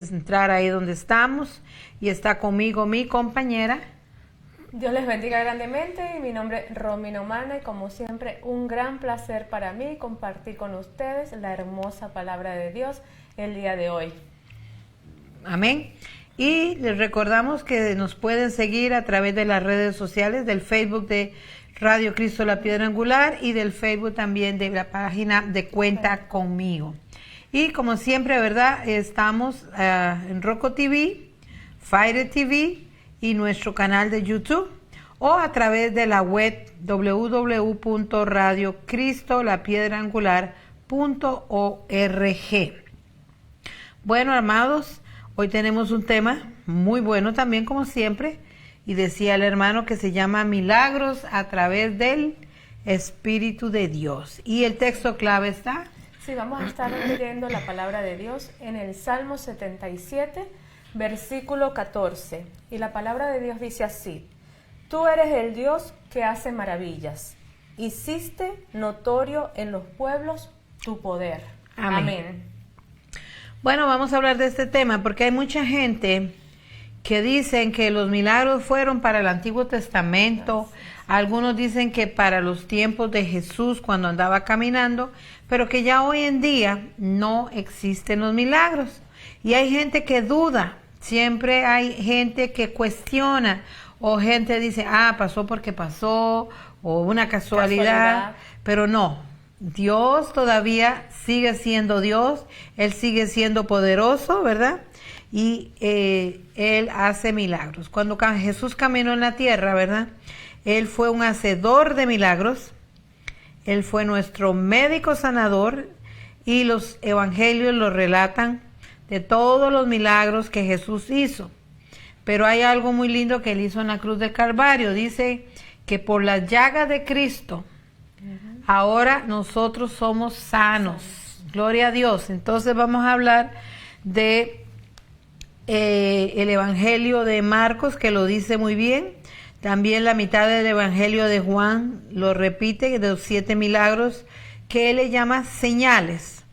Entrar ahí donde estamos y está conmigo mi compañera. Dios les bendiga grandemente y mi nombre es Romina Humana y como siempre un gran placer para mí compartir con ustedes la hermosa palabra de Dios el día de hoy. Amén. Y les recordamos que nos pueden seguir a través de las redes sociales del Facebook de Radio Cristo La Piedra Angular y del Facebook también de la página de Cuenta Conmigo. Y como siempre, ¿verdad? Estamos en Roku TV, Fire TV y nuestro canal de YouTube o a través de la web www.radiocristolapiedraangular.org. Bueno, amados, hoy tenemos un tema muy bueno también como siempre y decía el hermano que se llama Milagros a través del Espíritu de Dios. Y el texto clave está... Sí, vamos a estar leyendo la palabra de Dios en el Salmo 77, versículo 14. Y la palabra de Dios dice así: Tú eres el Dios que hace maravillas. Hiciste notorio en los pueblos tu poder. Amén. Amén. Bueno, vamos a hablar de este tema porque hay mucha gente que dicen que los milagros fueron para el Antiguo Testamento. Algunos dicen que para los tiempos de Jesús cuando andaba caminando, pero que ya hoy en día no existen los milagros. Y hay gente que duda, siempre hay gente que cuestiona, o gente dice, pasó porque pasó, o una casualidad. Pero no, Dios todavía sigue siendo Dios, Él sigue siendo poderoso, ¿verdad? Y Él hace milagros. Cuando Jesús caminó en la tierra, ¿verdad? Él fue un hacedor de milagros, Él fue nuestro médico sanador y los evangelios lo relatan de todos los milagros que Jesús hizo. Pero hay algo muy lindo que Él hizo en la cruz del Calvario. Dice que por las llagas de Cristo, ahora nosotros somos sanos. Gloria a Dios. Entonces vamos a hablar de el evangelio de Marcos, que lo dice muy bien. También la mitad del Evangelio de Juan lo repite, de los 7 milagros que él le llama señales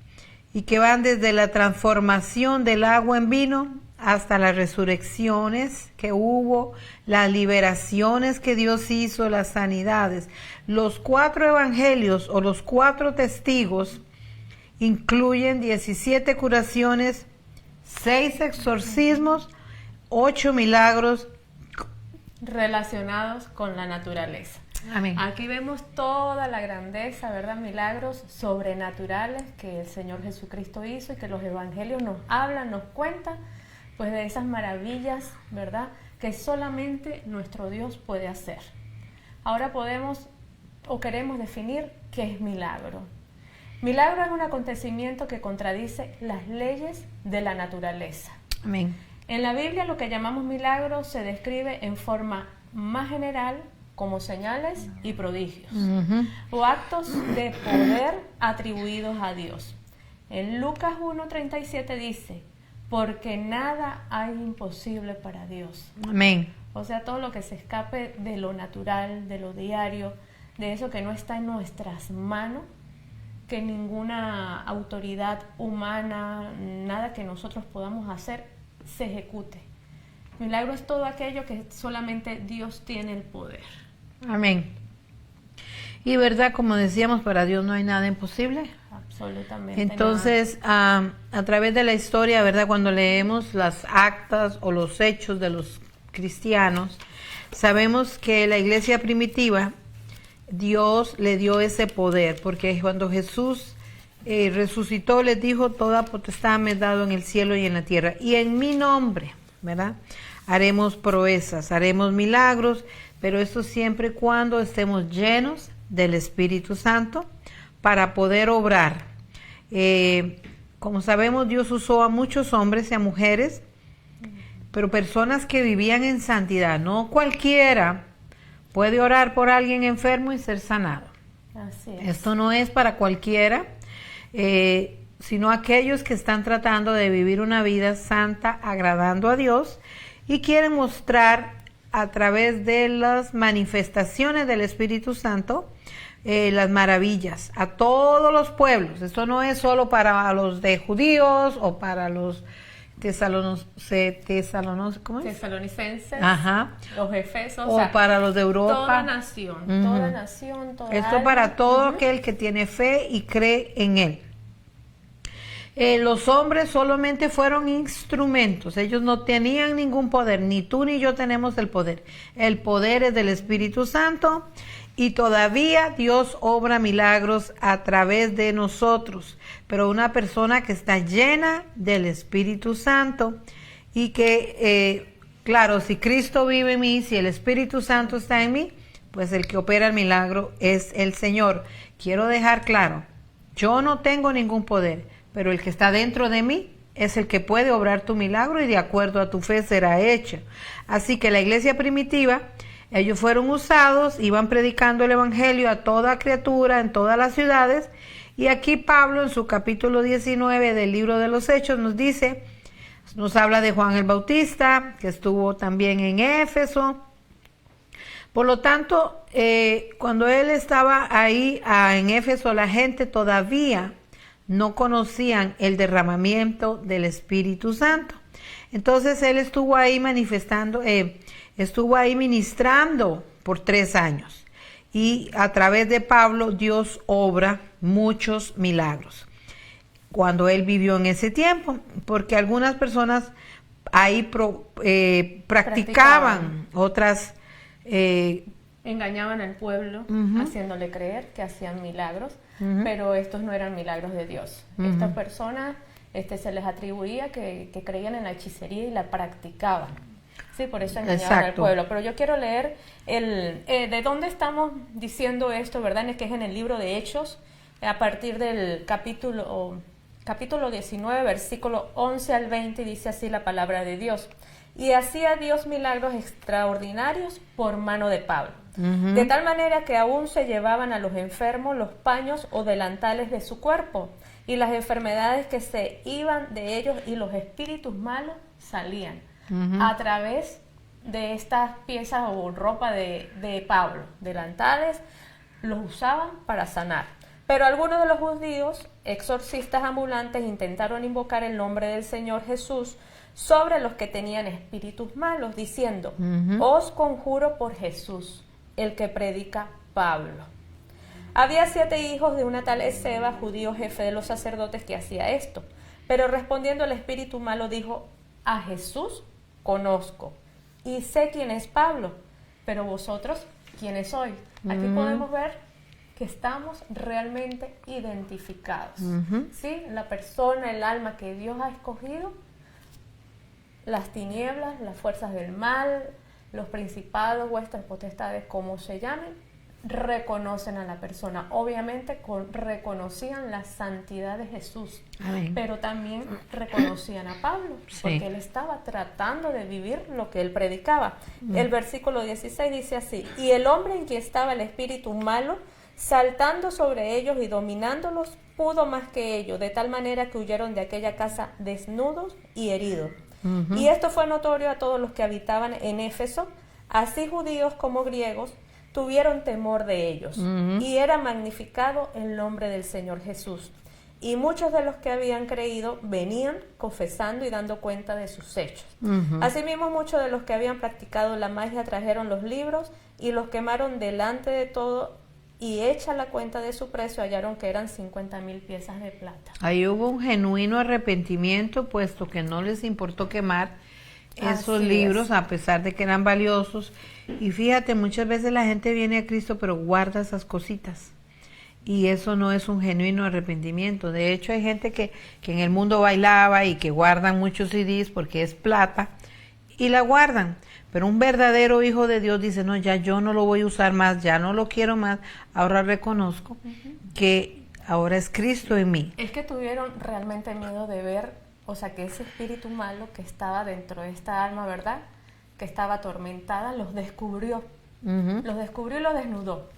y que van desde la transformación del agua en vino hasta las resurrecciones que hubo, las liberaciones que Dios hizo, las sanidades. Los 4 evangelios o los 4 testigos incluyen 17 curaciones, 6 exorcismos, 8 milagros relacionados con la naturaleza. Amén. Aquí vemos toda la grandeza, ¿verdad? Milagros sobrenaturales que el Señor Jesucristo hizo y que los evangelios nos hablan, nos cuentan, pues de esas maravillas, ¿verdad? Que solamente nuestro Dios puede hacer. Ahora podemos o queremos definir qué es milagro. Milagro es un acontecimiento que contradice las leyes de la naturaleza. Amén. En la Biblia lo que llamamos milagros se describe en forma más general como señales y prodigios o actos de poder atribuidos a Dios. En Lucas 1:37 dice, porque nada hay imposible para Dios. Amén. O sea, todo lo que se escape de lo natural, de lo diario, de eso que no está en nuestras manos, que ninguna autoridad humana, nada que nosotros podamos hacer, se ejecute. Milagro es todo aquello que solamente Dios tiene el poder. Amén. Y verdad, como decíamos, para Dios no hay nada imposible. Absolutamente. Entonces, a través de la historia, verdad, cuando leemos las actas o los hechos de los cristianos, sabemos que la iglesia primitiva, Dios le dio ese poder, porque cuando Jesús resucitó, les dijo, toda potestad me he dado en el cielo y en la tierra, y en mi nombre, ¿verdad? Haremos proezas, haremos milagros, pero esto siempre y cuando estemos llenos del Espíritu Santo para poder obrar. Como sabemos, Dios usó a muchos hombres y a mujeres, pero personas que vivían en santidad. No cualquiera puede orar por alguien enfermo y ser sanado. Así es. Esto no es para cualquiera. Sino aquellos que están tratando de vivir una vida santa, agradando a Dios y quieren mostrar a través de las manifestaciones del Espíritu Santo las maravillas a todos los pueblos. Esto no es solo para los de judíos o para los ¿cómo es? Tesalonicenses, Ajá. los efesos, O para los de Europa. Toda nación, toda Esto alma. para todo aquel que tiene fe y cree en Él. Los hombres solamente fueron instrumentos, ellos no tenían ningún poder, ni tú ni yo tenemos el poder. El poder es del Espíritu Santo y todavía Dios obra milagros a través de nosotros, pero una persona que está llena del Espíritu Santo y que, claro, si Cristo vive en mí, si el Espíritu Santo está en mí, pues el que opera el milagro es el Señor. Quiero dejar claro, yo no tengo ningún poder, pero el que está dentro de mí es el que puede obrar tu milagro y de acuerdo a tu fe será hecho. Así que la iglesia primitiva, ellos fueron usados, iban predicando el evangelio a toda criatura en todas las ciudades, y aquí Pablo en su capítulo 19 del libro de los Hechos nos habla de Juan el Bautista, que estuvo también en Éfeso. Por lo tanto, cuando él estaba ahí en Éfeso, la gente todavía no conocían el derramamiento del Espíritu Santo. Entonces él estuvo ahí ministrando por 3 años. Y a través de Pablo Dios obra muchos milagros. Cuando él vivió en ese tiempo, porque algunas personas ahí practicaban, otras engañaban al pueblo haciéndole creer que hacían milagros, pero estos no eran milagros de Dios. Estas personas se les atribuía que creían en la hechicería y la practicaban. Sí, por eso engañaban al pueblo. Pero yo quiero leer de dónde estamos diciendo esto, ¿verdad? Que es en el libro de Hechos, a partir del capítulo 19, versículo 11 al 20, dice así la palabra de Dios. Y hacía Dios milagros extraordinarios por mano de Pablo. De tal manera que aún se llevaban a los enfermos los paños o delantales de su cuerpo, y las enfermedades que se iban de ellos y los espíritus malos salían a través de estas piezas o ropa de Pablo. Delantales los usaban para sanar. Pero algunos de los judíos, exorcistas ambulantes, intentaron invocar el nombre del Señor Jesús sobre los que tenían espíritus malos, diciendo, os conjuro por Jesús, el que predica Pablo. Había 7 hijos de una tal Esceva, judío jefe de los sacerdotes, que hacía esto. Pero respondiendo el espíritu malo dijo, a Jesús conozco y sé quién es Pablo, pero vosotros, ¿quiénes sois? Aquí podemos ver que estamos realmente identificados. ¿Sí? La persona, el alma que Dios ha escogido, las tinieblas, las fuerzas del mal, los principados, vuestras potestades, como se llamen, reconocen a la persona. Obviamente reconocían la santidad de Jesús. Amén. Pero también reconocían a Pablo, porque él estaba tratando de vivir lo que él predicaba. El versículo 16 dice así, y el hombre en quien estaba el espíritu malo, saltando sobre ellos y dominándolos, pudo más que ellos, de tal manera que huyeron de aquella casa desnudos y heridos. Y esto fue notorio a todos los que habitaban en Éfeso, así judíos como griegos, tuvieron temor de ellos, y era magnificado el nombre del Señor Jesús. Y muchos de los que habían creído venían confesando y dando cuenta de sus hechos. Asimismo, muchos de los que habían practicado la magia trajeron los libros y los quemaron delante de todo, y hecha la cuenta de su precio, hallaron que eran 50,000 piezas de plata. Ahí hubo un genuino arrepentimiento, puesto que no les importó quemar esos libros, a pesar de que eran valiosos. Y fíjate, muchas veces la gente viene a Cristo, pero guarda esas cositas. Y eso no es un genuino arrepentimiento. De hecho, hay gente que en el mundo bailaba y que guardan muchos CDs porque es plata, y la guardan. Pero un verdadero hijo de Dios dice, no, ya yo no lo voy a usar más, ya no lo quiero más, ahora reconozco que ahora es Cristo en mí. Es que tuvieron realmente miedo de ver, o sea, que ese espíritu malo que estaba dentro de esta alma, ¿verdad?, que estaba atormentada, los descubrió. Los descubrió y los desnudó.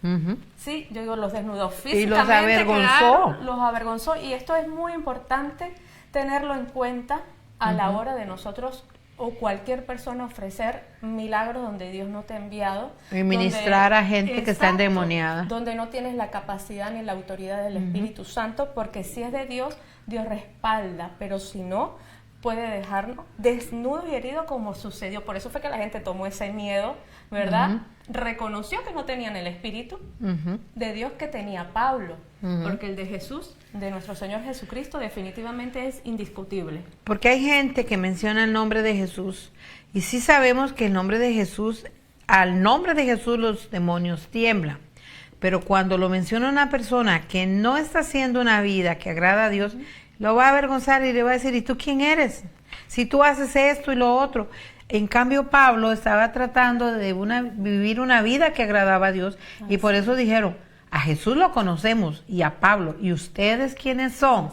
Sí, yo digo, los desnudó físicamente. Y los avergonzó. Los avergonzó, y esto es muy importante tenerlo en cuenta a la hora de nosotros o cualquier persona ofrecer milagros donde Dios no te ha enviado. Y ministrar a gente que está endemoniada. Donde no tienes la capacidad ni la autoridad del Espíritu Santo, porque si es de Dios, Dios respalda, pero si no, puede dejarnos desnudos y heridos como sucedió. Por eso fue que la gente tomó ese miedo, ¿verdad? Reconoció que no tenían el Espíritu de Dios que tenía Pablo, porque el de Jesús, de nuestro Señor Jesucristo, definitivamente es indiscutible. Porque hay gente que menciona el nombre de Jesús, y sí sabemos que el nombre de Jesús, al nombre de Jesús los demonios tiemblan. Pero cuando lo menciona una persona que no está haciendo una vida que agrada a Dios, lo va a avergonzar y le va a decir, ¿y tú quién eres? Si tú haces esto y lo otro. En cambio, Pablo estaba tratando de vivir una vida que agradaba a Dios, y por eso dijeron, a Jesús lo conocemos y a Pablo, ¿y ustedes quiénes son?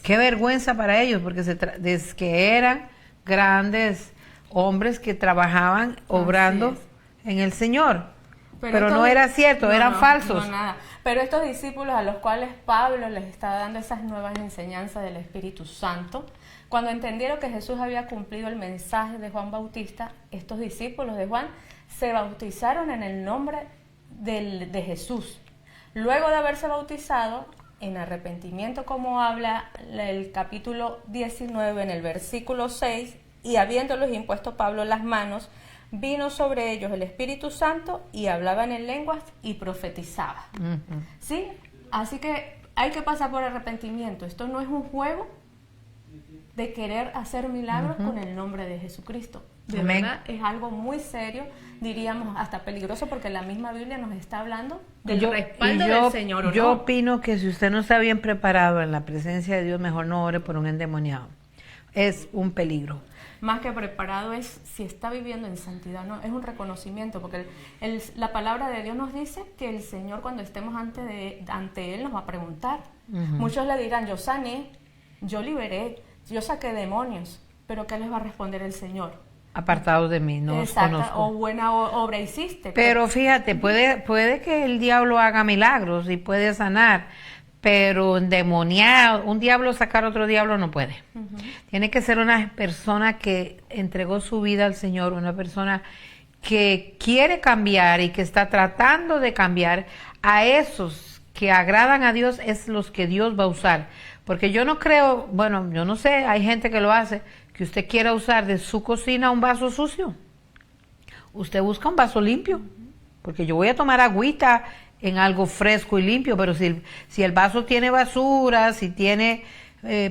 Qué vergüenza para ellos, porque desde que eran grandes hombres que trabajaban obrando en el Señor. Pero no era cierto, eran falsos. No, nada. Pero estos discípulos a los cuales Pablo les está dando esas nuevas enseñanzas del Espíritu Santo, cuando entendieron que Jesús había cumplido el mensaje de Juan Bautista, estos discípulos de Juan se bautizaron en el nombre de Jesús. Luego de haberse bautizado en arrepentimiento, como habla el capítulo 19 en el versículo 6, y habiéndolos impuesto Pablo las manos, vino sobre ellos el Espíritu Santo y hablaban en lenguas y profetizaba. ¿Sí? Así que hay que pasar por arrepentimiento. Esto no es un juego de querer hacer milagros con el nombre de Jesucristo. De verdad, es algo muy serio, diríamos hasta peligroso, porque la misma Biblia nos está hablando del respaldo del Señor. Yo opino que si usted no está bien preparado en la presencia de Dios, mejor no ore por un endemoniado. Es un peligro. Más que preparado es si está viviendo en santidad, ¿no? Es un reconocimiento, porque la palabra de Dios nos dice que el Señor, cuando estemos ante Él, nos va a preguntar. Muchos le dirán, yo sané, yo liberé, yo saqué demonios, pero ¿qué les va a responder el Señor? Apartados de mí, no os conozco. O buena obra hiciste. Pero fíjate, puede que el diablo haga milagros y puede sanar, pero endemoniado, un diablo sacar otro diablo no puede. Tiene que ser una persona que entregó su vida al Señor, una persona que quiere cambiar y que está tratando de cambiar. A esos que agradan a Dios es los que Dios va a usar. Porque yo no creo, bueno, yo no sé, hay gente que lo hace, que usted quiera usar de su cocina un vaso sucio. Usted busca un vaso limpio, porque yo voy a tomar agüita en algo fresco y limpio, pero si el vaso tiene basura, si tiene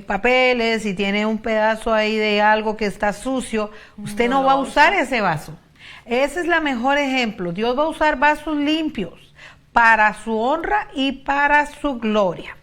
papeles, si tiene un pedazo ahí de algo que está sucio, usted no va a usar ese vaso. Ese es el mejor ejemplo. Dios va a usar vasos limpios para su honra y para su gloria.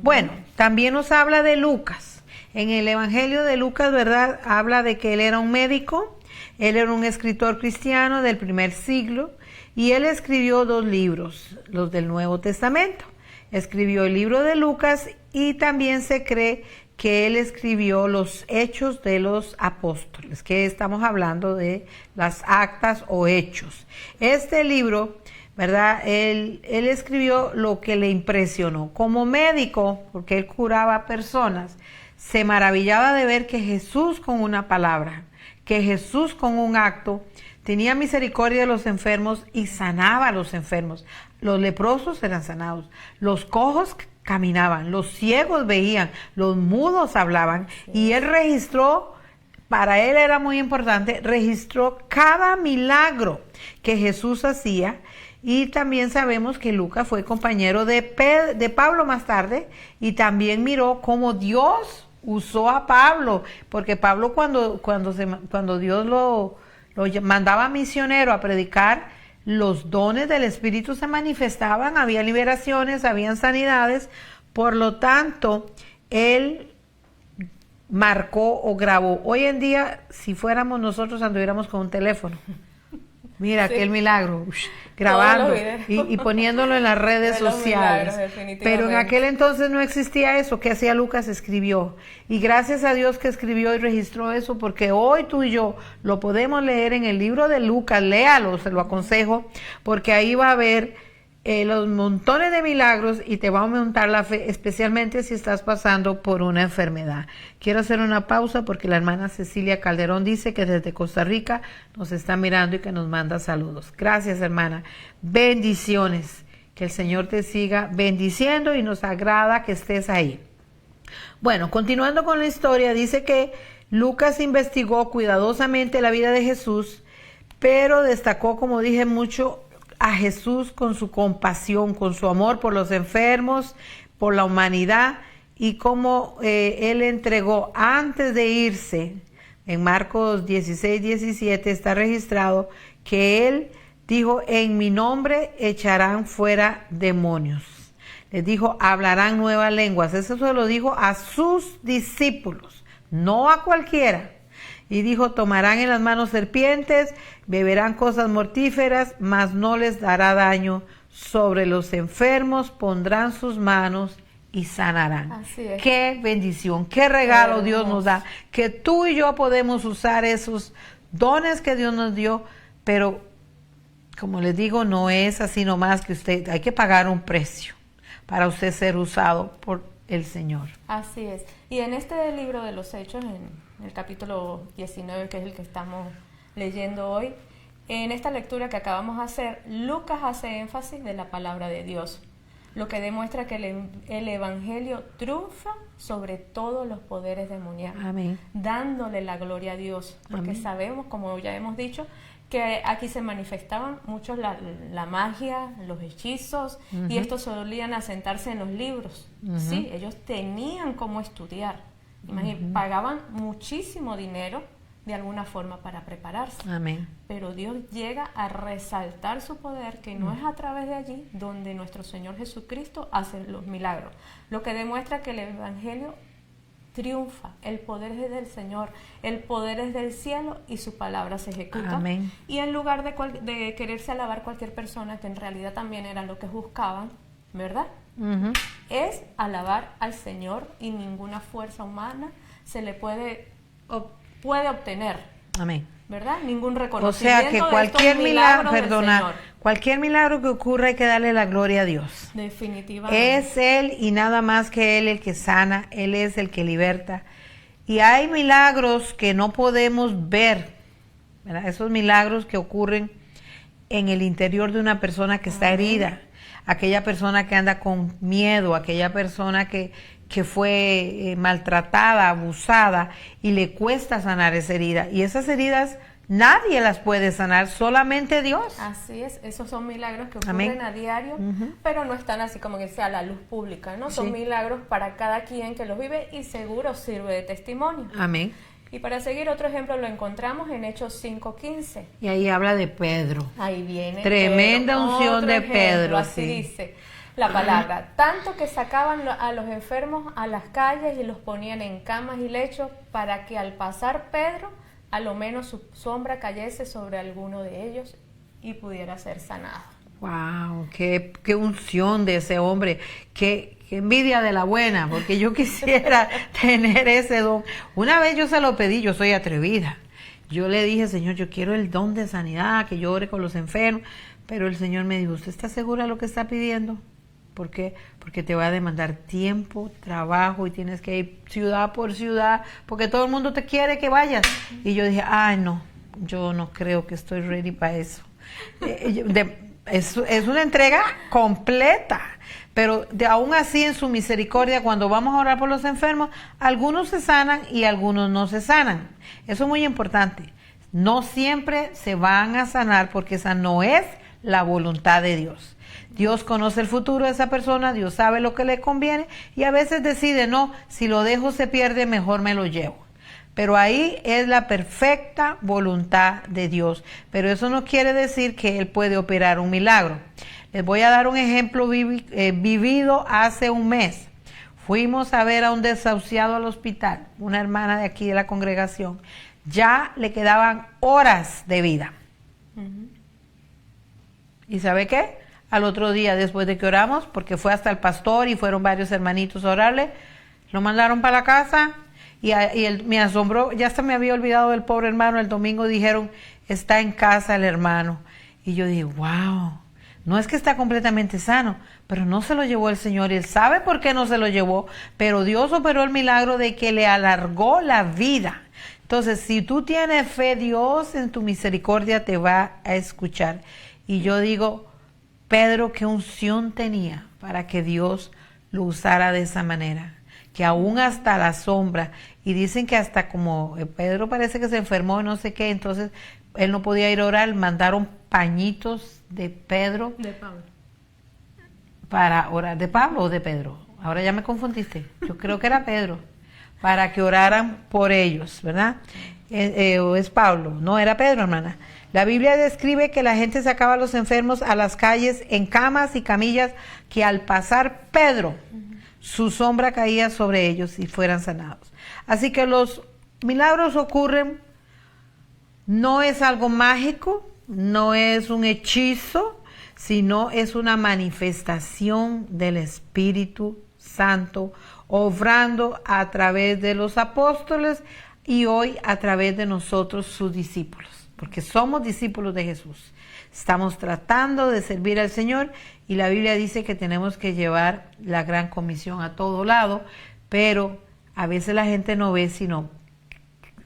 Bueno, también nos habla de Lucas. En el Evangelio de Lucas, ¿verdad? Habla de que él era un médico, él era un escritor cristiano del primer siglo, y él escribió 2 libros, los del Nuevo Testamento. Escribió el libro de Lucas y también se cree que él escribió los Hechos de los Apóstoles, que estamos hablando de las actas o hechos. Este libro, ¿verdad? Él escribió lo que le impresionó. Como médico, porque él curaba personas, se maravillaba de ver que Jesús con una palabra, que Jesús con un acto, tenía misericordia de los enfermos y sanaba a los enfermos. Los leprosos eran sanados, los cojos caminaban, los ciegos veían, los mudos hablaban, y él registró, para él era muy importante, registró cada milagro que Jesús hacía. Y también sabemos que Lucas fue compañero de Pablo más tarde, y también miró cómo Dios usó a Pablo, porque Pablo cuando Dios lo mandaba misionero a predicar, los dones del Espíritu se manifestaban, había liberaciones, habían sanidades. Por lo tanto, él marcó o grabó. Hoy en día, si fuéramos nosotros, anduviéramos con un teléfono. Mira, aquel milagro, grabando y poniéndolo en las redes sociales. Pero en aquel entonces no existía eso. ¿Qué hacía Lucas? Escribió. Y gracias a Dios que escribió y registró eso, porque hoy tú y yo lo podemos leer en el libro de Lucas. Léalo, se lo aconsejo, porque ahí va a ver los montones de milagros y te va a aumentar la fe, especialmente si estás pasando por una enfermedad. Quiero hacer una pausa porque la hermana Cecilia Calderón dice que desde Costa Rica nos está mirando y que nos manda saludos. Gracias, hermana. Bendiciones. Que el Señor te siga bendiciendo y nos agrada que estés ahí. Bueno, continuando con la historia, dice que Lucas investigó cuidadosamente la vida de Jesús, pero destacó, como dije, mucho a Jesús con su compasión, con su amor por los enfermos, por la humanidad, y cómo Él entregó antes de irse. En Marcos 16, 17 está registrado que Él dijo: en mi nombre echarán fuera demonios. Les dijo: hablarán nuevas lenguas. Eso se lo dijo a sus discípulos, no a cualquiera. Y dijo: tomarán en las manos serpientes, beberán cosas mortíferas, mas no les dará daño. Sobre los enfermos pondrán sus manos y sanarán. Así es. Qué bendición, qué regalo Dios nos da, que tú y yo podemos usar esos dones que Dios nos dio, pero como les digo, no es así nomás, que usted, hay que pagar un precio para usted ser usado por el Señor. Así es. Y en este libro de los Hechos, en el capítulo 19, que es el que estamos leyendo hoy, en esta lectura que acabamos de hacer, Lucas hace énfasis de la palabra de Dios, lo que demuestra que el Evangelio triunfa sobre todos los poderes demoníacos. Amén. Dándole la gloria a Dios, porque Amén. sabemos, como ya hemos dicho, que aquí se manifestaban muchos la magia, los hechizos, y estos solían asentarse en los libros. Sí, ellos tenían cómo estudiar. Pagaban muchísimo dinero de alguna forma para prepararse. Amén. Pero Dios llega a resaltar su poder, que no es a través de allí donde nuestro Señor Jesucristo hace los milagros. Lo que demuestra que el Evangelio triunfa, el poder es del Señor, el poder es del cielo y su palabra se ejecuta. Amén. Y en lugar de quererse alabar cualquier persona, que en realidad también era lo que buscaban, ¿verdad? Es alabar al Señor, y ninguna fuerza humana se le puede obtener. Amén. ¿Verdad? Ningún O reconocimiento. sea que de cualquier estos milagro, milagros del Señor. cualquier milagro que ocurra hay que darle la gloria a Dios. Definitivamente. Es Él y nada más que Él el que sana, Él es el que liberta. Y hay milagros que no podemos ver, ¿verdad? Esos milagros que ocurren en el interior de una persona que está herida, aquella persona que anda con miedo, aquella persona que fue maltratada, abusada, y le cuesta sanar esa herida. Y esas heridas nadie las puede sanar, solamente Dios. Así es, esos son milagros que ocurren Amén. a diario, pero no están así como que sea a la luz pública, ¿no? Son Sí. milagros para cada quien que los vive, y seguro sirve de testimonio. Amén. Y para seguir, otro ejemplo lo encontramos en Hechos 5:15. Y ahí habla de Pedro. Ahí viene Tremenda Pedro, unción otro de ejemplo, Pedro, así sí. dice la palabra. Tanto que sacaban a los enfermos a las calles y los ponían en camas y lechos, para que al pasar Pedro, a lo menos su sombra cayese sobre alguno de ellos y pudiera ser sanado. Wow, qué unción de ese hombre, qué envidia de la buena, porque yo quisiera tener ese don. Una vez yo se lo pedí, yo soy atrevida. Yo le dije: Señor, yo quiero el don de sanidad, que yo ore con los enfermos. Pero el Señor me dijo: ¿usted está segura de lo que está pidiendo? ¿Por qué? Porque te va a demandar tiempo, trabajo, y tienes que ir ciudad por ciudad, porque todo el mundo te quiere que vayas. Y yo dije: ay, no, yo no creo que estoy ready para eso. Es una entrega completa, pero aún así, en su misericordia, cuando vamos a orar por los enfermos, algunos se sanan y algunos no se sanan. Eso es muy importante. No siempre se van a sanar, porque esa no es la voluntad de Dios. Dios conoce el futuro de esa persona, Dios sabe lo que le conviene, y a veces decide: no, si lo dejo se pierde, mejor me lo llevo. Pero ahí es la perfecta voluntad de Dios. Pero eso no quiere decir que Él puede operar un milagro. Les voy a dar un ejemplo vivido hace un mes. Fuimos a ver a un desahuciado al hospital, una hermana de aquí de la congregación. Ya le quedaban horas de vida. ¿Y sabe qué? Al otro día, después de que oramos, porque fue hasta el pastor y fueron varios hermanitos a orarle, lo mandaron para la casa, y me asombró, ya hasta me había olvidado del pobre hermano. El domingo dijeron: está en casa el hermano. Y yo dije: wow, no es que está completamente sano, pero no se lo llevó el Señor, y Él sabe por qué no se lo llevó, pero Dios operó el milagro de que le alargó la vida. Entonces, si tú tienes fe, Dios en tu misericordia te va a escuchar. Y yo digo: Pedro, qué unción tenía para que Dios lo usara de esa manera, que aún hasta la sombra y dicen que hasta como Pedro parece que se enfermó, no sé qué, entonces él no podía ir a orar, mandaron pañitos de Pedro. De Pablo. Para orar, ¿de Pablo o de Pedro? Ahora ya me confundiste, yo creo que era Pedro, para que oraran por ellos, ¿verdad? O es Pablo, no era Pedro, hermana. La Biblia describe que la gente sacaba a los enfermos a las calles en camas y camillas, que al pasar Pedro, su sombra caía sobre ellos y fueran sanados. Así que los milagros ocurren, no es algo mágico, no es un hechizo, sino es una manifestación del Espíritu Santo, obrando a través de los apóstoles y hoy a través de nosotros, sus discípulos, porque somos discípulos de Jesús. Estamos tratando de servir al Señor y la Biblia dice que tenemos que llevar la gran comisión a todo lado, pero a veces la gente no ve sino,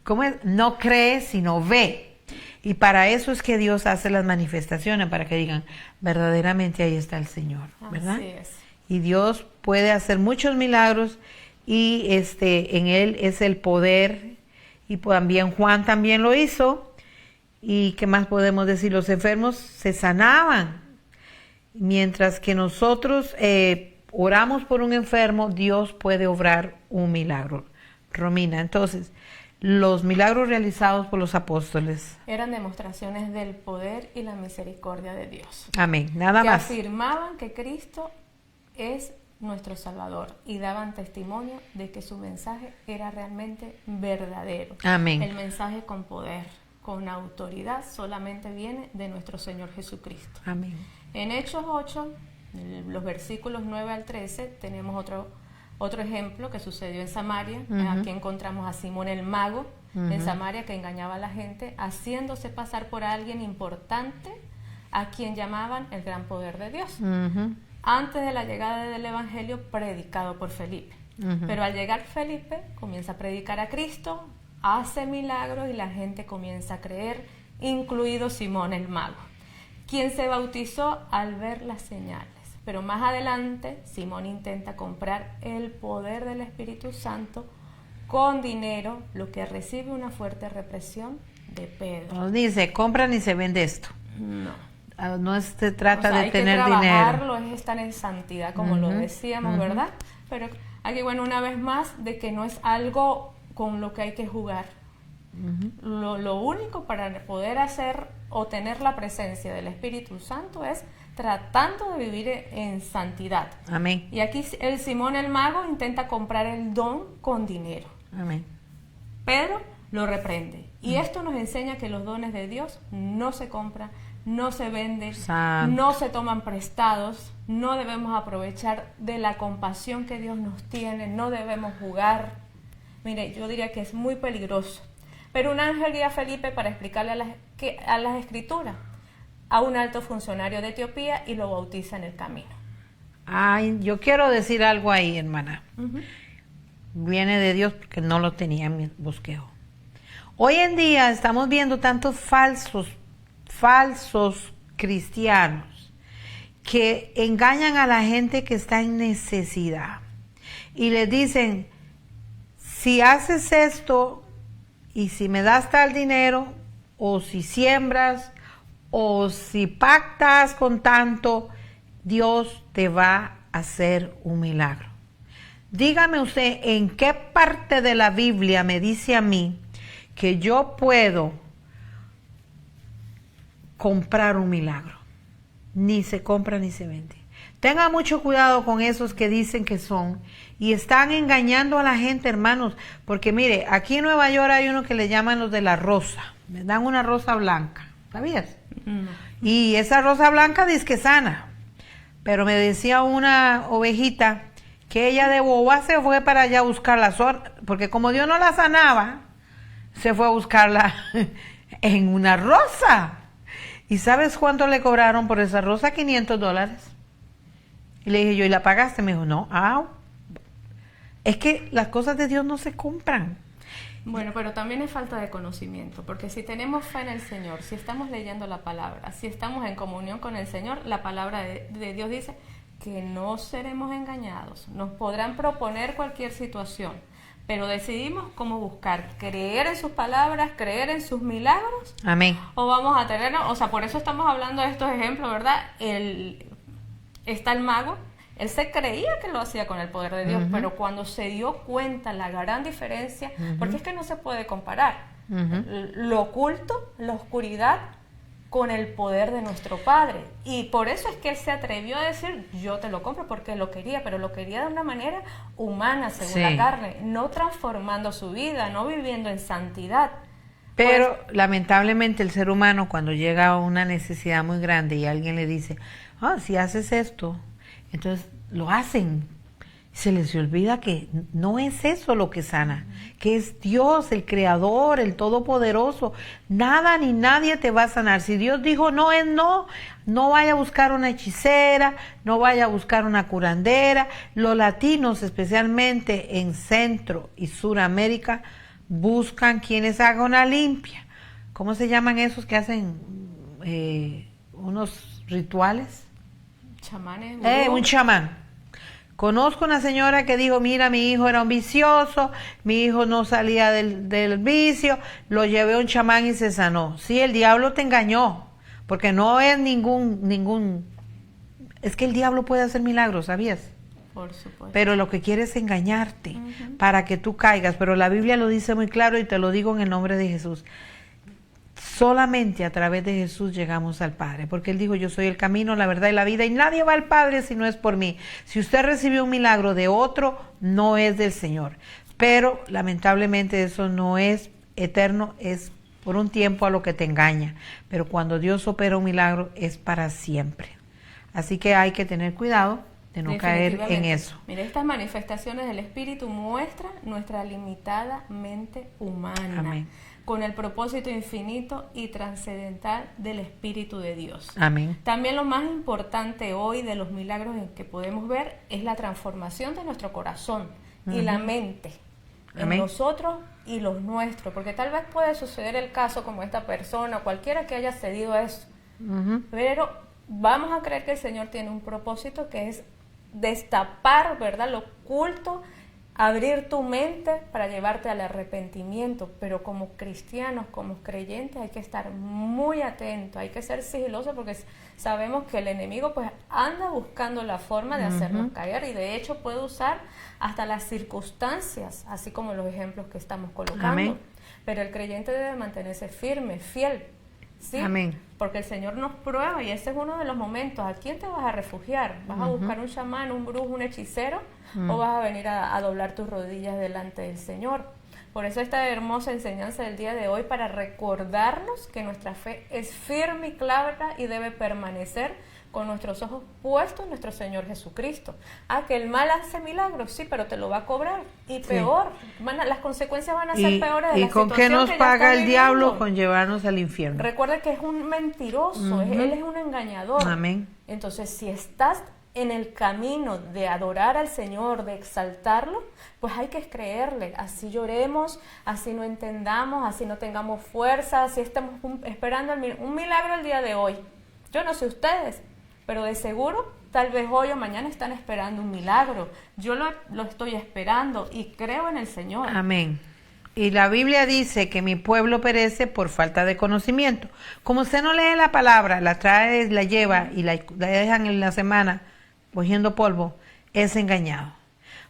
¿cómo es? No cree sino ve. Y para eso es que Dios hace las manifestaciones, para que digan, verdaderamente ahí está el Señor, ¿verdad? Así es. Y Dios puede hacer muchos milagros y en Él es el poder. Y también Juan también lo hizo. ¿Y qué más podemos decir? Los enfermos se sanaban. Mientras que nosotros oramos por un enfermo, Dios puede obrar un milagro. Romina, entonces, los milagros realizados por los apóstoles eran demostraciones del poder y la misericordia de Dios. Amén, nada que más. Afirmaban que Cristo es nuestro Salvador y daban testimonio de que su mensaje era realmente verdadero. Amén. El mensaje con poder, con autoridad, solamente viene de nuestro Señor Jesucristo. Amén. En Hechos 8, los versículos 9 al 13, tenemos otro ejemplo que sucedió en Samaria. Aquí encontramos a Simón el mago en Samaria, que engañaba a la gente haciéndose pasar por alguien importante, a quien llamaban el gran poder de Dios, antes de la llegada del evangelio predicado por Felipe. Pero al llegar Felipe comienza a predicar a Cristo, hace milagros y la gente comienza a creer, incluido Simón el mago, quien se bautizó al ver las señales. Pero más adelante, Simón intenta comprar el poder del Espíritu Santo con dinero, lo que recibe una fuerte represión de Pedro. Nos dice, compra ni se vende esto. No. No se trata de tener dinero. Hay que dinero. trabajarlo, es estar en santidad, como lo decíamos, ¿verdad? Pero aquí, bueno, una vez más, de que no es algo con lo que hay que jugar. Lo único para poder hacer o tener la presencia del Espíritu Santo es tratando de vivir en santidad. Amén. Y aquí el Simón el mago intenta comprar el don con dinero. Amén. Pedro lo reprende. Y esto nos enseña que los dones de Dios no se compran, no se venden, no se toman prestados, no debemos aprovechar de la compasión que Dios nos tiene, no debemos jugar. Mire, yo diría que es muy peligroso. Pero un ángel guía a Felipe para explicarle a las escrituras a un alto funcionario de Etiopía y lo bautiza en el camino. Ay, yo quiero decir algo ahí, hermana. Viene de Dios porque no lo tenía en mi bosquejo. Hoy en día estamos viendo tantos falsos cristianos que engañan a la gente que está en necesidad y les dicen, si haces esto y si me das tal dinero, o si siembras, o si pactas con tanto, Dios te va a hacer un milagro. Dígame usted, ¿en qué parte de la Biblia me dice a mí que yo puedo comprar un milagro? Ni se compra ni se vende. Tenga mucho cuidado con esos que dicen que son y están engañando a la gente, hermanos, porque mire, aquí en Nueva York hay uno que le llaman los de la rosa, me dan una rosa blanca, ¿sabías? Y esa rosa blanca dice que sana, pero me decía una ovejita que ella de boba se fue para allá a buscar la suerte, porque como Dios no la sanaba, se fue a buscarla en una rosa. ¿Y sabes cuánto le cobraron por esa rosa? $500. Y le dije yo, ¿y la pagaste? Me dijo, no. Es que las cosas de Dios no se compran. Bueno, pero también es falta de conocimiento, porque si tenemos fe en el Señor, si estamos leyendo la palabra, si estamos en comunión con el Señor, la palabra de Dios dice que no seremos engañados. Nos podrán proponer cualquier situación, pero decidimos cómo buscar, creer en sus palabras, creer en sus milagros. Amén. O vamos a tener, o sea, por eso estamos hablando de estos ejemplos, ¿verdad? Está el mago, él se creía que lo hacía con el poder de Dios, pero cuando se dio cuenta la gran diferencia, porque es que no se puede comparar lo oculto, la oscuridad, con el poder de nuestro Padre. Y por eso es que él se atrevió a decir, yo te lo compro, porque lo quería, pero lo quería de una manera humana, según la carne, no transformando su vida, no viviendo en santidad. Pero lamentablemente el ser humano, cuando llega a una necesidad muy grande y alguien le dice, si haces esto, entonces lo hacen. Se les olvida que no es eso lo que sana, que es Dios, el Creador, el Todopoderoso. Nada ni nadie te va a sanar. Si Dios dijo no es no, no vaya a buscar una hechicera, no vaya a buscar una curandera. Los latinos, especialmente en Centro y Suramérica, buscan quienes hagan una limpia. ¿Cómo se llaman esos que hacen unos rituales? Chamanes. Un chamán. Conozco una señora que dijo, mira, mi hijo era un vicioso, mi hijo no salía del vicio, lo llevé a un chamán y se sanó. Sí, el diablo te engañó, porque no es es que el diablo puede hacer milagros, ¿sabías? Por supuesto. Pero lo que quiere es engañarte para que tú caigas, pero la Biblia lo dice muy claro y te lo digo en el nombre de Jesús. Solamente a través de Jesús llegamos al Padre, porque Él dijo, yo soy el camino, la verdad y la vida, y nadie va al Padre si no es por mí. Si usted recibió un milagro de otro, no es del Señor. Pero lamentablemente eso no es eterno, es por un tiempo a lo que te engaña. Pero cuando Dios opera un milagro, es para siempre. Así que hay que tener cuidado de no caer en eso. Mire, estas manifestaciones del Espíritu muestran nuestra limitada mente humana. Amén. Con el propósito infinito y trascendental del Espíritu de Dios. Amén. También lo más importante hoy de los milagros en que podemos ver es la transformación de nuestro corazón y la mente en nosotros y los nuestros, porque tal vez puede suceder el caso como esta persona, cualquiera que haya cedido a eso, pero vamos a creer que el Señor tiene un propósito que es destapar, ¿verdad?, lo oculto, abrir tu mente para llevarte al arrepentimiento, pero como cristianos, como creyentes, hay que estar muy atentos, hay que ser sigilosos, porque sabemos que el enemigo pues anda buscando la forma de hacernos caer, y de hecho puede usar hasta las circunstancias, así como los ejemplos que estamos colocando. Amén. Pero el creyente debe mantenerse firme, fiel, ¿sí? Amén. Porque el Señor nos prueba, y ese es uno de los momentos. ¿A quién te vas a refugiar? ¿Vas a buscar un chamán, un brujo, un hechicero? ¿O vas a venir a doblar tus rodillas delante del Señor? Por eso esta hermosa enseñanza del día de hoy, para recordarnos que nuestra fe es firme y clara y debe permanecer con nuestros ojos puestos en nuestro Señor Jesucristo. Que el mal hace milagros, sí, pero te lo va a cobrar, y peor, las consecuencias van a ser peores de la situación. ¿Y con qué nos paga el diablo? Con llevarnos al infierno. Recuerda que es un mentiroso, él es un engañador. Amén. Entonces, si estás en el camino de adorar al Señor, de exaltarlo, pues hay que creerle. Así lloremos, así no entendamos, así no tengamos fuerza, así estamos esperando un milagro el día de hoy. Yo no sé ustedes, pero de seguro, tal vez hoy o mañana están esperando un milagro. Yo lo estoy esperando y creo en el Señor. Amén. Y la Biblia dice que mi pueblo perece por falta de conocimiento. Como usted no lee la palabra, la trae, la lleva y la dejan en la semana cogiendo polvo, es engañado.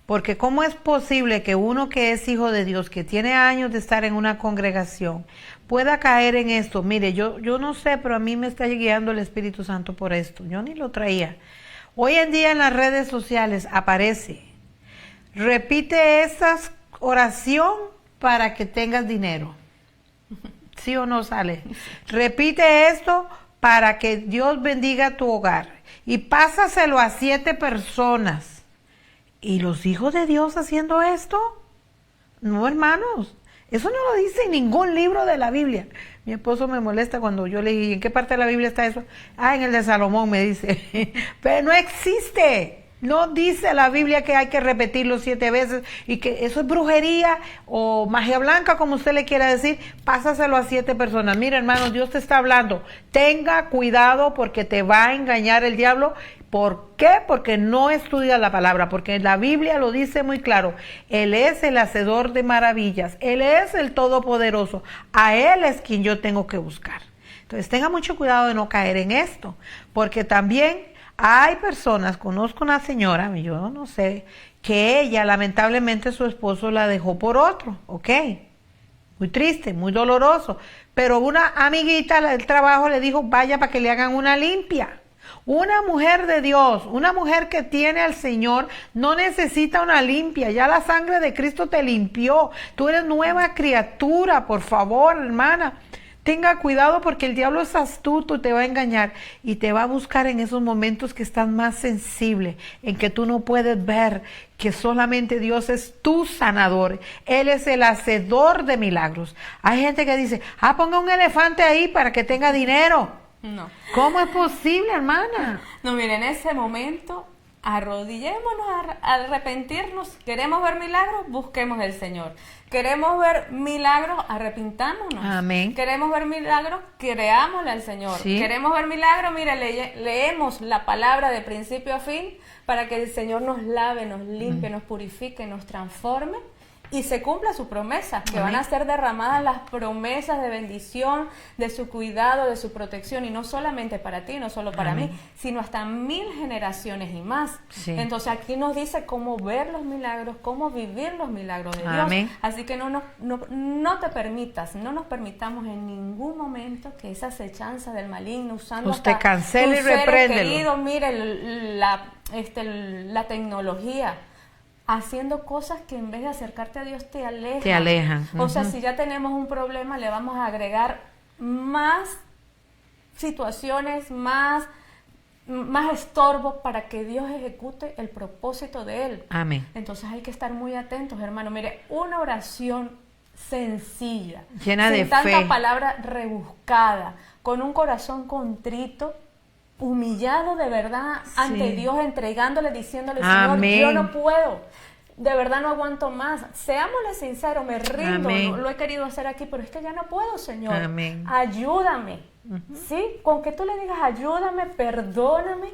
Porque ¿cómo es posible que uno que es hijo de Dios, que tiene años de estar en una congregación, pueda caer en esto? Mire, yo no sé, pero a mí me está guiando el Espíritu Santo por esto. Yo ni lo traía. Hoy en día en las redes sociales aparece, repite esa oración para que tengas dinero. ¿Sí o no sale? Repite esto para que Dios bendiga tu hogar. Y pásaselo a 7 personas. ¿Y los hijos de Dios haciendo esto? No, hermanos. Eso no lo dice en ningún libro de la Biblia. Mi esposo me molesta cuando yo le digo, ¿en qué parte de la Biblia está eso? En el de Salomón, me dice. Pero no existe. No dice la Biblia que hay que repetirlo 7 veces y que eso es brujería o magia blanca, como usted le quiera decir. Pásaselo a 7 personas. Mira, hermano, Dios te está hablando. Tenga cuidado porque te va a engañar el diablo ¿Por qué? Porque no estudias la palabra, porque la Biblia lo dice muy claro. Él es el hacedor de maravillas, Él es el todopoderoso, a Él es quien yo tengo que buscar. Entonces tenga mucho cuidado de no caer en esto, porque también hay personas, conozco una señora, yo no sé, que ella lamentablemente su esposo la dejó por otro, ¿ok? Muy triste, muy doloroso, pero una amiguita del trabajo le dijo, vaya para que le hagan una limpia. Una mujer de Dios, una mujer que tiene al Señor, no necesita una limpia. Ya la sangre de Cristo te limpió. Tú eres nueva criatura, por favor, hermana. Tenga cuidado porque el diablo es astuto y te va a engañar y te va a buscar en esos momentos que estás más sensible, en que tú no puedes ver que solamente Dios es tu sanador. Él es el hacedor de milagros. Hay gente que dice, ponga un elefante ahí para que tenga dinero. No. ¿Cómo es posible, hermana? No, mire, en ese momento arrodillémonos a arrepentirnos. ¿Queremos ver milagros? Busquemos del Señor. ¿Queremos ver milagros? Arrepintámonos. Amén. ¿Queremos ver milagros? Creámosle al Señor. Sí. ¿Queremos ver milagros? Mire, leemos la palabra de principio a fin para que el Señor nos lave, nos limpie, nos purifique, nos transforme. Y se cumpla su promesa, que van a ser derramadas las promesas de bendición, de su cuidado, de su protección, y no solamente para ti, no solo para mí, sino hasta 1000 generaciones y más. Sí. Entonces aquí nos dice cómo ver los milagros, cómo vivir los milagros de Dios. Amén. Así que no nos permitamos en ningún momento que esa acechanza del maligno, usando usted hasta cancele y tus seres repréndelo. queridos, mire la tecnología, haciendo cosas que en vez de acercarte a Dios te alejan. Te alejan. O sea, si ya tenemos un problema, le vamos a agregar más situaciones, más estorbo para que Dios ejecute el propósito de Él. Amén. Entonces hay que estar muy atentos, hermano. Mire, una oración sencilla, llena de sin tanta fe, palabra rebuscada, con un corazón contrito, humillado de verdad ante Dios, entregándole, diciéndole, Señor, amén, yo no puedo, de verdad no aguanto más. Seámosle sinceros, me rindo, lo he querido hacer aquí, pero es que ya no puedo, Señor. Amén. Ayúdame. ¿Sí? Con que tú le digas, ayúdame, perdóname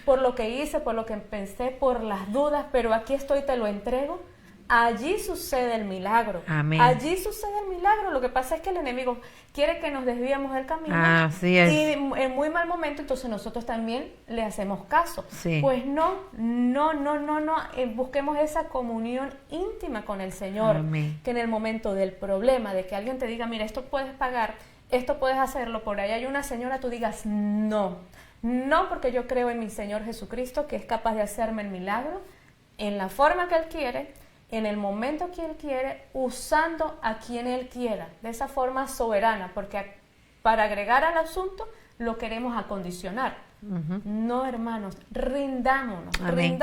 por lo que hice, por lo que pensé, por las dudas, pero aquí estoy, te lo entrego. Allí sucede el milagro. Amén. Allí sucede el milagro. Lo que pasa es que el enemigo quiere que nos desviemos del camino. Así es. Y en muy mal momento, entonces nosotros también le hacemos caso. Sí. Pues no. Busquemos esa comunión íntima con el Señor. Amén. Que en el momento del problema, de que alguien te diga, mira, esto puedes pagar, esto puedes hacerlo, por ahí hay una señora, tú digas, no, porque yo creo en mi Señor Jesucristo, que es capaz de hacerme el milagro en la forma que Él quiere, en el momento que Él quiere, usando a quien Él quiera, de esa forma soberana, porque para agregar al asunto lo queremos acondicionar. No, hermanos, rindámonos, Amén.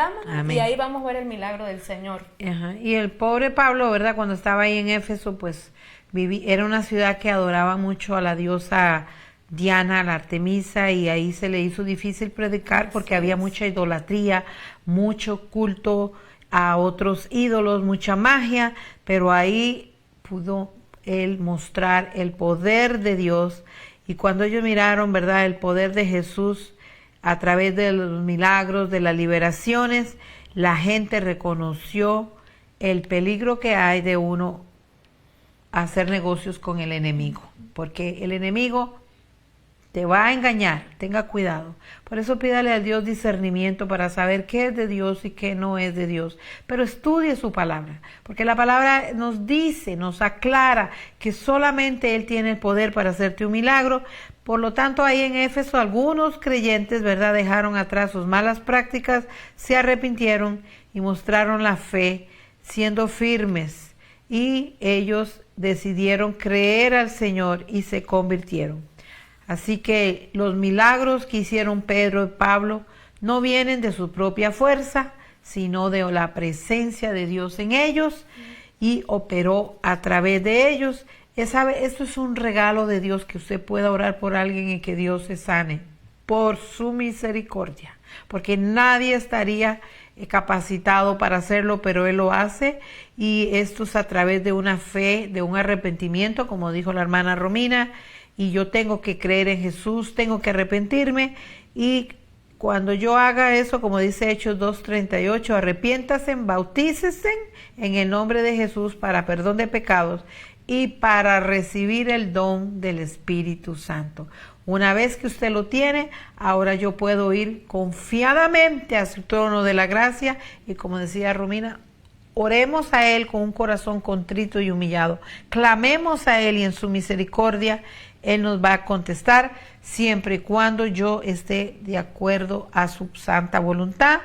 Y ahí vamos a ver el milagro del Señor. Ajá. Y el pobre Pablo, ¿verdad? Cuando estaba ahí en Éfeso, pues era una ciudad que adoraba mucho a la diosa Diana, a la Artemisa, y ahí se le hizo difícil predicar porque había mucha idolatría, mucho culto a otros ídolos, mucha magia, pero ahí pudo él mostrar el poder de Dios. Y cuando ellos miraron, ¿verdad?, el poder de Jesús a través de los milagros, de las liberaciones, la gente reconoció el peligro que hay de uno hacer negocios con el enemigo, porque el enemigo te va a engañar, tenga cuidado. Por eso pídale a Dios discernimiento para saber qué es de Dios y qué no es de Dios. Pero estudie su palabra, porque la palabra nos dice, nos aclara que solamente Él tiene el poder para hacerte un milagro. Por lo tanto, ahí en Éfeso algunos creyentes, ¿verdad?, dejaron atrás sus malas prácticas, se arrepintieron y mostraron la fe, siendo firmes. Y ellos decidieron creer al Señor y se convirtieron. Así que los milagros que hicieron Pedro y Pablo no vienen de su propia fuerza, sino de la presencia de Dios en ellos, y operó a través de ellos. Esto es un regalo de Dios, que usted pueda orar por alguien y que Dios se sane por su misericordia, porque nadie estaría capacitado para hacerlo, pero Él lo hace, y esto es a través de una fe, de un arrepentimiento, como dijo la hermana Romina. Y yo tengo que creer en Jesús, tengo que arrepentirme, y cuando yo haga eso, como dice Hechos 2:38, arrepiéntase, bautícese en el nombre de Jesús para perdón de pecados y para recibir el don del Espíritu Santo. Una vez que usted lo tiene, ahora yo puedo ir confiadamente a su trono de la gracia y, como decía Romina, oremos a Él con un corazón contrito y humillado. Clamemos a Él y en su misericordia Él nos va a contestar siempre y cuando yo esté de acuerdo a su santa voluntad,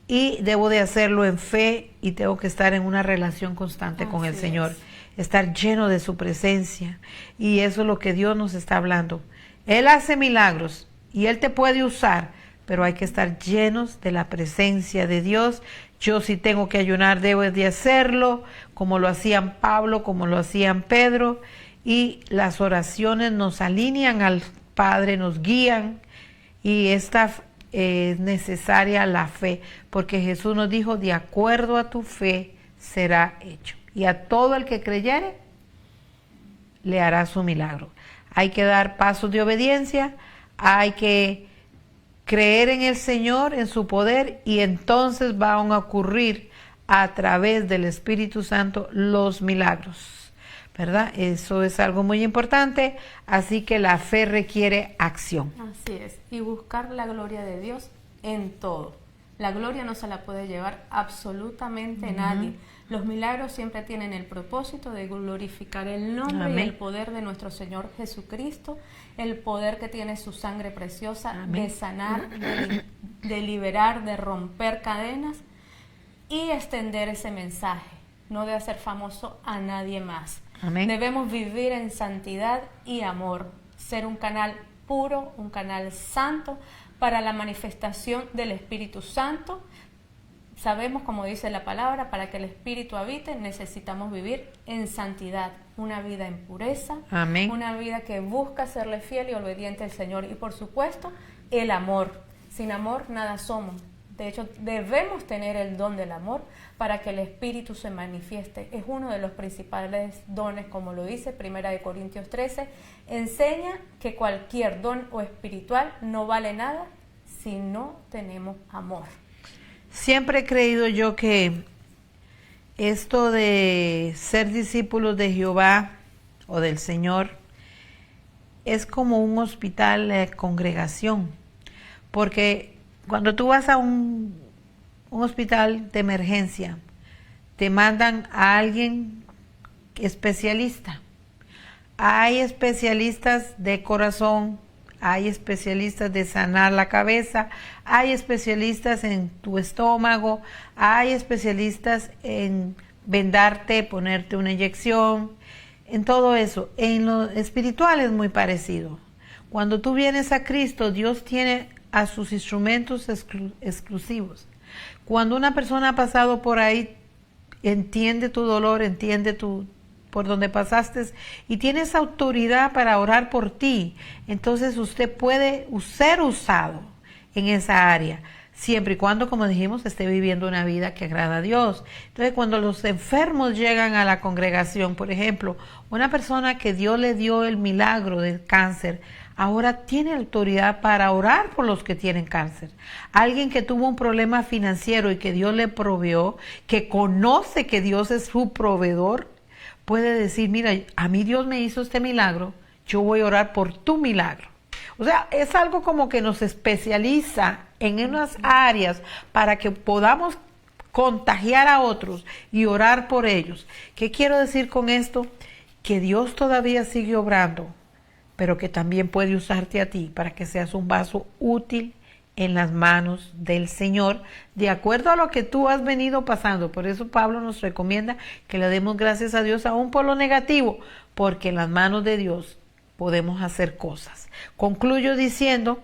y debo de hacerlo en fe y tengo que estar en una relación constante con el Señor, estar lleno de su presencia, y eso es lo que Dios nos está hablando. Él hace milagros y Él te puede usar, pero hay que estar llenos de la presencia de Dios. Yo si tengo que ayunar, debo de hacerlo, como lo hacían Pablo, como lo hacían Pedro, y las oraciones nos alinean al Padre, nos guían, y esta es necesaria la fe, porque Jesús nos dijo, de acuerdo a tu fe será hecho, y a todo el que creyere le hará su milagro. Hay que dar pasos de obediencia, hay que creer en el Señor, en su poder, y entonces van a ocurrir a través del Espíritu Santo los milagros, ¿verdad? Eso es algo muy importante, así que la fe requiere acción. Así es, y buscar la gloria de Dios en todo. La gloria no se la puede llevar absolutamente nadie. Los milagros siempre tienen el propósito de glorificar el nombre Amén. y el poder de nuestro Señor Jesucristo, el poder que tiene su sangre preciosa. Amén. De sanar, de liberar, de romper cadenas y extender ese mensaje, no de hacer famoso a nadie más. Amén. Debemos vivir en santidad y amor, ser un canal puro, un canal santo para la manifestación del Espíritu Santo. Sabemos, como dice la palabra, para que el Espíritu habite necesitamos vivir en santidad, una vida en pureza. Amén. Una vida que busca serle fiel y obediente al Señor, y por supuesto el amor. Sin amor nada somos. De hecho, debemos tener el don del amor para que el Espíritu se manifieste. Es uno de los principales dones, como lo dice 1 Corintios 13. Enseña que cualquier don o espiritual no vale nada si no tenemos amor. Siempre he creído yo que esto de ser discípulos de Jehová o del Señor es como un hospital de congregación, porque cuando tú vas a un hospital de emergencia, te mandan a alguien especialista. Hay especialistas de corazón, hay especialistas de sanar la cabeza, hay especialistas en tu estómago, hay especialistas en vendarte, ponerte una inyección, en todo eso. En lo espiritual es muy parecido. Cuando tú vienes a Cristo, Dios tiene a sus instrumentos exclusivos. Cuando una persona ha pasado por ahí, entiende tu dolor, entiende por donde pasaste y tienes autoridad para orar por ti, entonces usted puede ser usado en esa área, siempre y cuando, como dijimos, esté viviendo una vida que agrada a Dios. Entonces, cuando los enfermos llegan a la congregación, por ejemplo, una persona que Dios le dio el milagro del cáncer, ahora tiene autoridad para orar por los que tienen cáncer. Alguien que tuvo un problema financiero y que Dios le proveó, que conoce que Dios es su proveedor, puede decir, mira, a mí Dios me hizo este milagro, yo voy a orar por tu milagro. O sea, es algo como que nos especializa en unas áreas para que podamos contagiar a otros y orar por ellos. ¿Qué quiero decir con esto? Que Dios todavía sigue obrando, pero que también puede usarte a ti para que seas un vaso útil en las manos del Señor, de acuerdo a lo que tú has venido pasando. Por eso Pablo nos recomienda que le demos gracias a Dios aún por lo negativo, porque en las manos de Dios podemos hacer cosas. Concluyo diciendo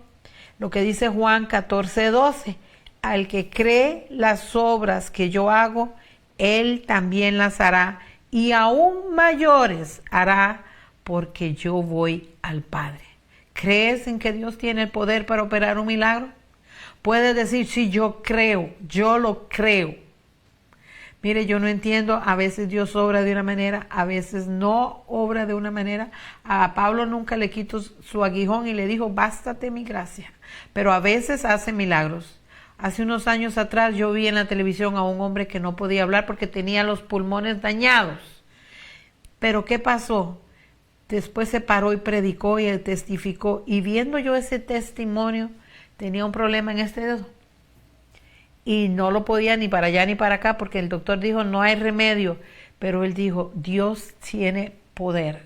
lo que dice Juan 14:12, al que cree las obras que yo hago, él también las hará, y aún mayores hará, porque yo voy al Padre. ¿Crees en que Dios tiene el poder para operar un milagro? Puedes decir, sí, yo creo, yo lo creo. Mire, yo no entiendo, a veces Dios obra de una manera, a veces no obra de una manera. A Pablo nunca le quitó su aguijón y le dijo, bástate mi gracia, pero a veces hace milagros. Hace unos años atrás yo vi en la televisión a un hombre que no podía hablar porque tenía los pulmones dañados. Pero ¿qué pasó? Después se paró y predicó y testificó. Y viendo yo ese testimonio, tenía un problema en este dedo. Y no lo podía ni para allá ni para acá porque el doctor dijo, no hay remedio. Pero él dijo, Dios tiene poder.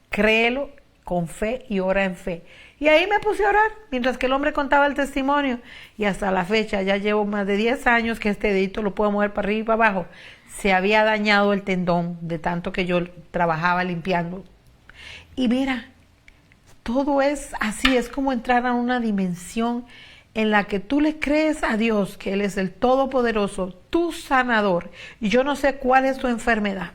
Créelo con fe y ora en fe. Y ahí me puse a orar, mientras que el hombre contaba el testimonio. Y hasta la fecha, ya llevo más de 10 años que este dedito lo puedo mover para arriba y para abajo. Se había dañado el tendón de tanto que yo trabajaba limpiando. Y mira, todo es así, es como entrar a una dimensión en la que tú le crees a Dios, que Él es el Todopoderoso, tu sanador. Y yo no sé cuál es tu enfermedad.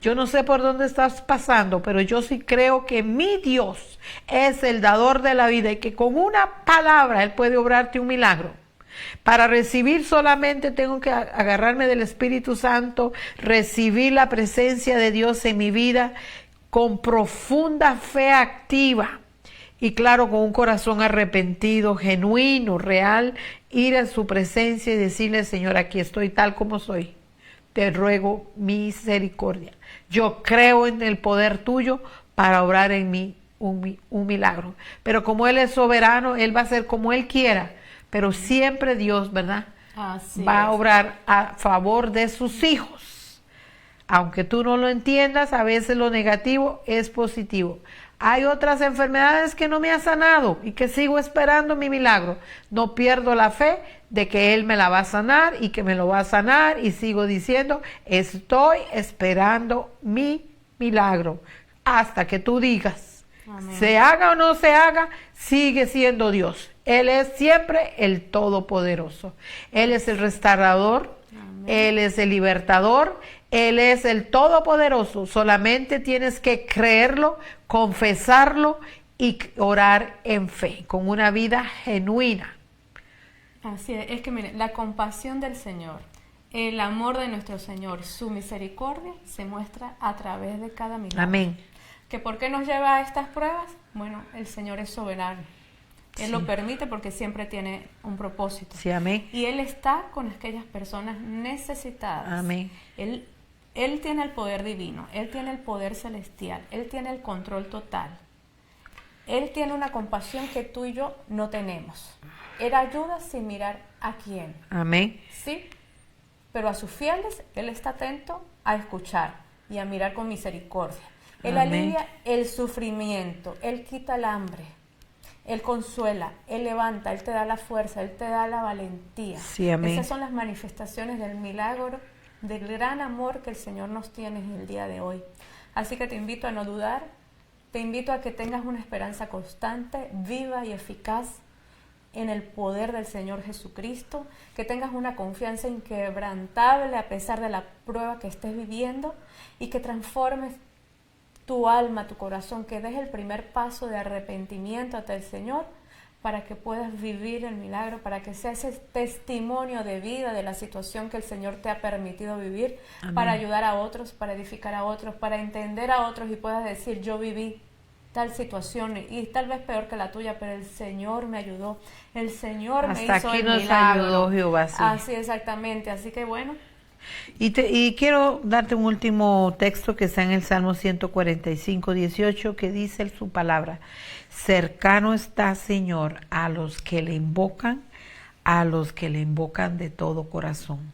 Yo no sé por dónde estás pasando, pero yo sí creo que mi Dios es el dador de la vida y que con una palabra Él puede obrarte un milagro. Para recibir solamente tengo que agarrarme del Espíritu Santo, recibir la presencia de Dios en mi vida con profunda fe activa y claro, con un corazón arrepentido, genuino, real, ir a su presencia y decirle, Señor, aquí estoy tal como soy. Te ruego misericordia. Yo creo en el poder tuyo para obrar en mí un milagro. Pero como Él es soberano, Él va a hacer como Él quiera. Pero siempre Dios, ¿verdad? Va a obrar a favor de sus hijos. Aunque tú no lo entiendas, a veces lo negativo es positivo. Hay otras enfermedades que no me ha sanado y que sigo esperando mi milagro. No pierdo la fe de que Él me la va a sanar y que me lo va a sanar y sigo diciendo, estoy esperando mi milagro. Hasta que tú digas, amén. Se haga o no se haga, sigue siendo Dios. Él es siempre el Todopoderoso. Él es el restaurador, amén. Él es el libertador, Él es el Todopoderoso. Solamente tienes que creerlo, confesarlo y orar en fe, con una vida genuina. Así es que miren, la compasión del Señor, el amor de nuestro Señor, su misericordia se muestra a través de cada milagro. Amén. ¿Que por qué nos lleva a estas pruebas? Bueno, el Señor es soberano. Él sí. lo permite porque siempre tiene un propósito. Sí, amén. Y Él está con aquellas personas necesitadas. Amén. Él tiene el poder divino, Él tiene el poder celestial, Él tiene el control total. Él tiene una compasión que tú y yo no tenemos. Él ayuda sin mirar a quién. Amén. Sí, pero a sus fieles Él está atento a escuchar y a mirar con misericordia. Él amén. Alivia el sufrimiento, Él quita el hambre, Él consuela, Él levanta, Él te da la fuerza, Él te da la valentía. Sí, amén. Esas son las manifestaciones del milagro, del gran amor que el Señor nos tiene en el día de hoy. Así que te invito a no dudar, te invito a que tengas una esperanza constante, viva y eficaz en el poder del Señor Jesucristo, que tengas una confianza inquebrantable a pesar de la prueba que estés viviendo y que transformes tu alma, tu corazón, que des el primer paso de arrepentimiento ante el Señor para que puedas vivir el milagro, para que sea ese testimonio de vida de la situación que el Señor te ha permitido vivir, amén. Para ayudar a otros, para edificar a otros, para entender a otros y puedas decir, yo viví tal situación y tal vez peor que la tuya, pero el Señor me ayudó, el Señor me hizo el milagro. Hasta aquí nos ayudó Jehová. Sí. Así exactamente, así que bueno. Y quiero darte un último texto que está en el Salmo 145, 18, que dice su palabra, cercano está, Señor, a los que le invocan de todo corazón.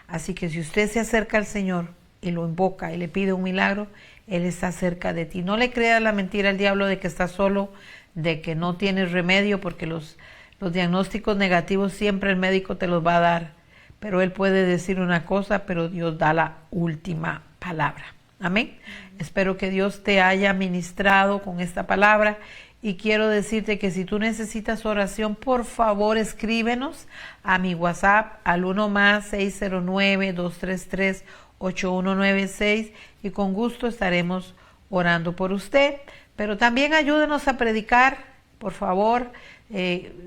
Así que si usted se acerca al Señor y lo invoca y le pide un milagro, Él está cerca de ti. No le creas la mentira al diablo de que estás solo, de que no tienes remedio, porque los diagnósticos negativos siempre el médico te los va a dar. Pero Él puede decir una cosa, pero Dios da la última palabra. Amén. Espero que Dios te haya ministrado con esta palabra y quiero decirte que si tú necesitas oración, por favor escríbenos a mi WhatsApp al 1+609-233-8196 y con gusto estaremos orando por usted. Pero también ayúdenos a predicar por favor,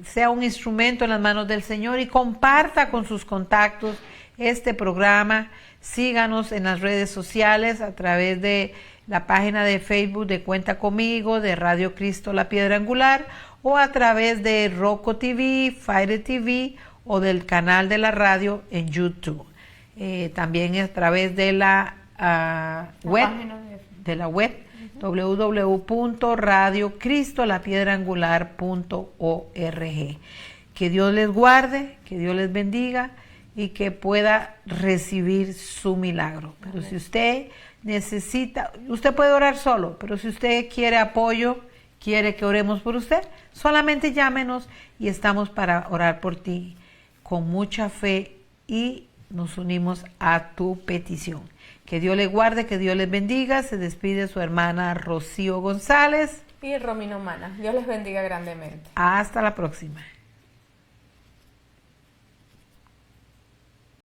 sea un instrumento en las manos del Señor y comparta con sus contactos este programa. Síganos en las redes sociales a través de la página de Facebook de Cuenta Conmigo, de Radio Cristo La Piedra Angular, o a través de Roku TV, Fire TV o del canal de la radio en YouTube. También a través de la web www.radiocristolapiedraangular.org. Que Dios les guarde, que Dios les bendiga y que pueda recibir su milagro. Pero si usted necesita, usted puede orar solo, pero si usted quiere apoyo, quiere que oremos por usted, solamente llámenos y estamos para orar por ti con mucha fe y nos unimos a tu petición. Que Dios les guarde, que Dios les bendiga. Se despide su hermana Rocío González y Romino Mana. Dios les bendiga grandemente. Hasta la próxima.